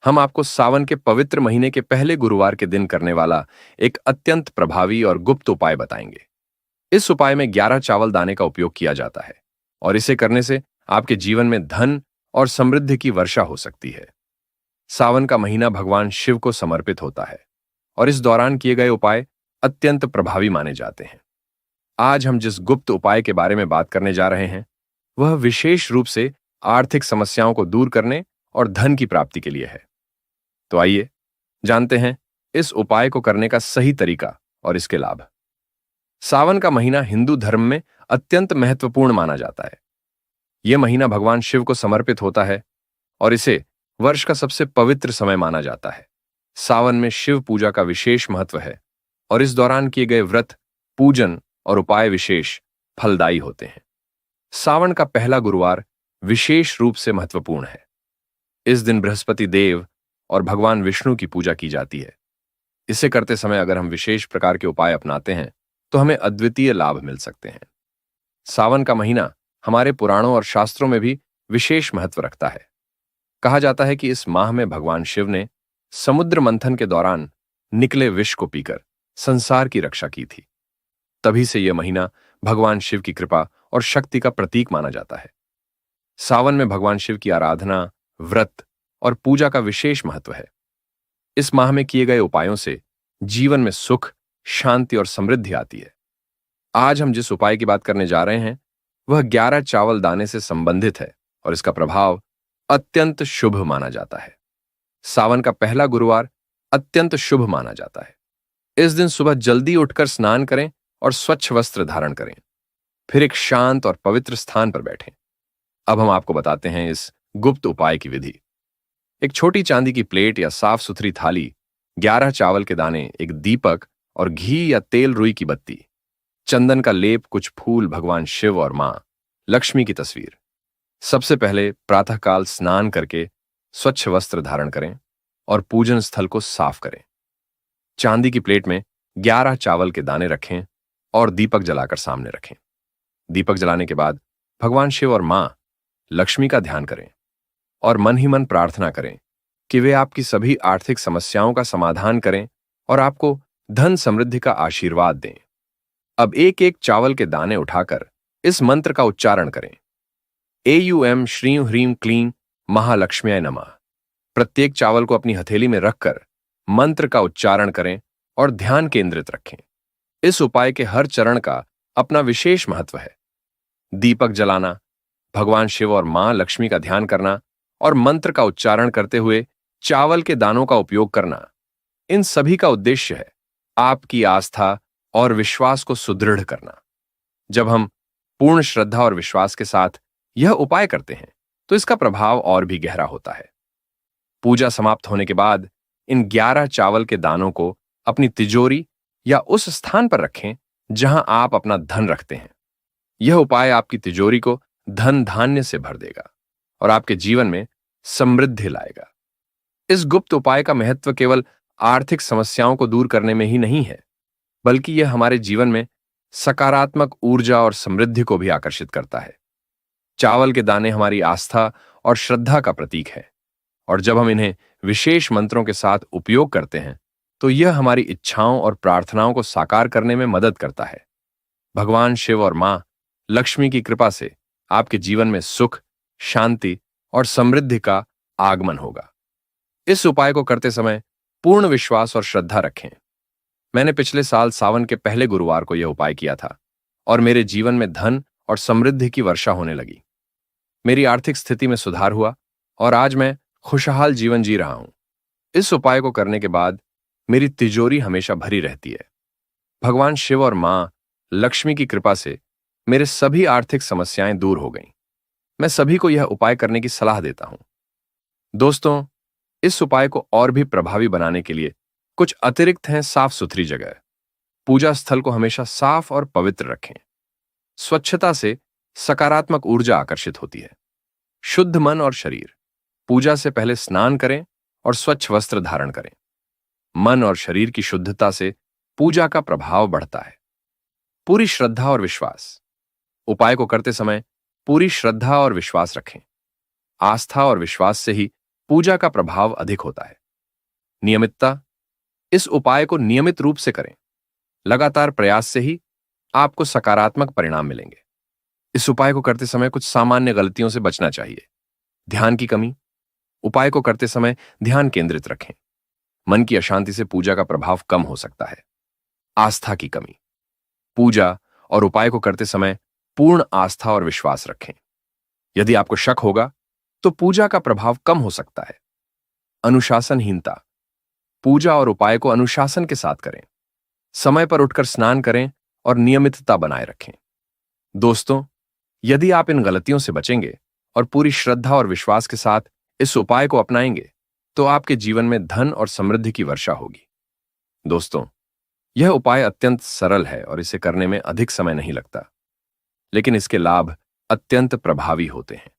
हम आपको सावन के पवित्र महीने के पहले गुरुवार के दिन करने वाला एक अत्यंत प्रभावी और गुप्त उपाय बताएंगे। इस उपाय में 11 चावल दाने का उपयोग किया जाता है और इसे करने से आपके जीवन में धन और समृद्धि की वर्षा हो सकती है। सावन का महीना भगवान शिव को समर्पित होता है और इस दौरान किए गए उपाय अत्यंत प्रभावी माने जाते हैं। आज हम जिस गुप्त उपाय के बारे में बात करने जा रहे हैं, वह विशेष रूप से आर्थिक समस्याओं को दूर करने और धन की प्राप्ति के लिए है। तो आइए जानते हैं इस उपाय को करने का सही तरीका और इसके लाभ। सावन का महीना हिंदू धर्म में अत्यंत महत्वपूर्ण माना जाता है। यह महीना भगवान शिव को समर्पित होता है और इसे वर्ष का सबसे पवित्र समय माना जाता है। सावन में शिव पूजा का विशेष महत्व है और इस दौरान किए गए व्रत, पूजन और उपाय विशेष फलदायी होते हैं। सावन का पहला गुरुवार विशेष रूप से महत्वपूर्ण है। इस दिन बृहस्पति देव और भगवान विष्णु की पूजा की जाती है। इसे करते समय अगर हम विशेष प्रकार के उपाय अपनाते हैं तो हमें अद्वितीय लाभ मिल सकते हैं। सावन का महीना हमारे पुराणों और शास्त्रों में भी विशेष महत्व रखता है। कहा जाता है कि इस माह में भगवान शिव ने समुद्र मंथन के दौरान निकले विष को पीकर संसार की रक्षा की थी। तभी से यह महीना भगवान शिव की कृपा और शक्ति का प्रतीक माना जाता है। सावन में भगवान शिव की आराधना, व्रत और पूजा का विशेष महत्व है। इस माह में किए गए उपायों से जीवन में सुख, शांति और समृद्धि आती है। आज हम जिस उपाय की बात करने जा रहे हैं वह 11 चावल दाने से संबंधित है और इसका प्रभाव अत्यंत शुभ माना जाता है। सावन का पहला गुरुवार अत्यंत शुभ माना जाता है। इस दिन सुबह जल्दी उठकर स्नान करें और स्वच्छ वस्त्र धारण करें। फिर एक शांत और पवित्र स्थान पर बैठें। अब हम आपको बताते हैं इस गुप्त उपाय की विधि। एक छोटी चांदी की प्लेट या साफ सुथरी थाली, 11 चावल के दाने, एक दीपक और घी या तेल रुई की बत्ती, चंदन का लेप, कुछ फूल, भगवान शिव और मां लक्ष्मी की तस्वीर। सबसे पहले प्रातःकाल स्नान करके स्वच्छ वस्त्र धारण करें और पूजन स्थल को साफ करें। चांदी की प्लेट में 11 चावल के दाने रखें और दीपक जलाकर सामने रखें। दीपक जलाने के बाद भगवान शिव और मां लक्ष्मी का ध्यान करें और मन ही मन प्रार्थना करें कि वे आपकी सभी आर्थिक समस्याओं का समाधान करें और आपको धन समृद्धि का आशीर्वाद दें। अब एक एक चावल के दाने उठाकर इस मंत्र का उच्चारण करें। एयूएम श्रीं ह्रीं क्लीं महालक्ष्म्याय नमः। प्रत्येक चावल को अपनी हथेली में रखकर मंत्र का उच्चारण करें और ध्यान केंद्रित रखें। इस उपाय के हर चरण का अपना विशेष महत्व है। दीपक जलाना, भगवान शिव और मां लक्ष्मी का ध्यान करना और मंत्र का उच्चारण करते हुए चावल के दानों का उपयोग करना, इन सभी का उद्देश्य है आपकी आस्था और विश्वास को सुदृढ़ करना। जब हम पूर्ण श्रद्धा और विश्वास के साथ यह उपाय करते हैं तो इसका प्रभाव और भी गहरा होता है। पूजा समाप्त होने के बाद इन 11 चावल के दानों को अपनी तिजोरी या उस स्थान पर रखें जहां आप अपना धन रखते हैं। यह उपाय आपकी तिजोरी को धन धान्य से भर देगा और आपके जीवन में समृद्धि लाएगा। इस गुप्त उपाय का महत्व केवल आर्थिक समस्याओं को दूर करने में ही नहीं है, बल्कि यह हमारे जीवन में सकारात्मक ऊर्जा और समृद्धि को भी आकर्षित करता है। चावल के दाने हमारी आस्था और श्रद्धा का प्रतीक है और जब हम इन्हें विशेष मंत्रों के साथ उपयोग करते हैं तो यह हमारी इच्छाओं और प्रार्थनाओं को साकार करने में मदद करता है। भगवान शिव और मां लक्ष्मी की कृपा से आपके जीवन में सुख, शांति और समृद्धि का आगमन होगा। इस उपाय को करते समय पूर्ण विश्वास और श्रद्धा रखें। मैंने पिछले साल सावन के पहले गुरुवार को यह उपाय किया था और मेरे जीवन में धन और समृद्धि की वर्षा होने लगी। मेरी आर्थिक स्थिति में सुधार हुआ और आज मैं खुशहाल जीवन जी रहा हूं। इस उपाय को करने के बाद मेरी तिजोरी हमेशा भरी रहती है। भगवान शिव और मां लक्ष्मी की कृपा से मेरे सभी आर्थिक समस्याएं दूर हो गईं। मैं सभी को यह उपाय करने की सलाह देता हूं। दोस्तों, इस उपाय को और भी प्रभावी बनाने के लिए कुछ अतिरिक्त हैं। साफ सुथरी जगह, पूजा स्थल को हमेशा साफ और पवित्र रखें। स्वच्छता से सकारात्मक ऊर्जा आकर्षित होती है। शुद्ध मन और शरीर, पूजा से पहले स्नान करें और स्वच्छ वस्त्र धारण करें। मन और शरीर की शुद्धता से पूजा का प्रभाव बढ़ता है। पूरी श्रद्धा और विश्वास, उपाय को करते समय पूरी श्रद्धा और विश्वास रखें। आस्था और विश्वास से ही पूजा का प्रभाव अधिक होता है। नियमितता, इस उपाय को नियमित रूप से करें। लगातार प्रयास से ही आपको सकारात्मक परिणाम मिलेंगे। इस उपाय को करते समय कुछ सामान्य गलतियों से बचना चाहिए। ध्यान की कमी, उपाय को करते समय ध्यान केंद्रित रखें। मन की अशांति से पूजा का प्रभाव कम हो सकता है। आस्था की कमी, पूजा और उपाय को करते समय पूर्ण आस्था और विश्वास रखें। यदि आपको शक होगा तो पूजा का प्रभाव कम हो सकता है। अनुशासनहीनता, पूजा और उपाय को अनुशासन के साथ करें। समय पर उठकर स्नान करें और नियमितता बनाए रखें। दोस्तों, यदि आप इन गलतियों से बचेंगे और पूरी श्रद्धा और विश्वास के साथ इस उपाय को अपनाएंगे तो आपके जीवन में धन और समृद्धि की वर्षा होगी। दोस्तों, यह उपाय अत्यंत सरल है और इसे करने में अधिक समय नहीं लगता, लेकिन इसके लाभ अत्यंत प्रभावी होते हैं।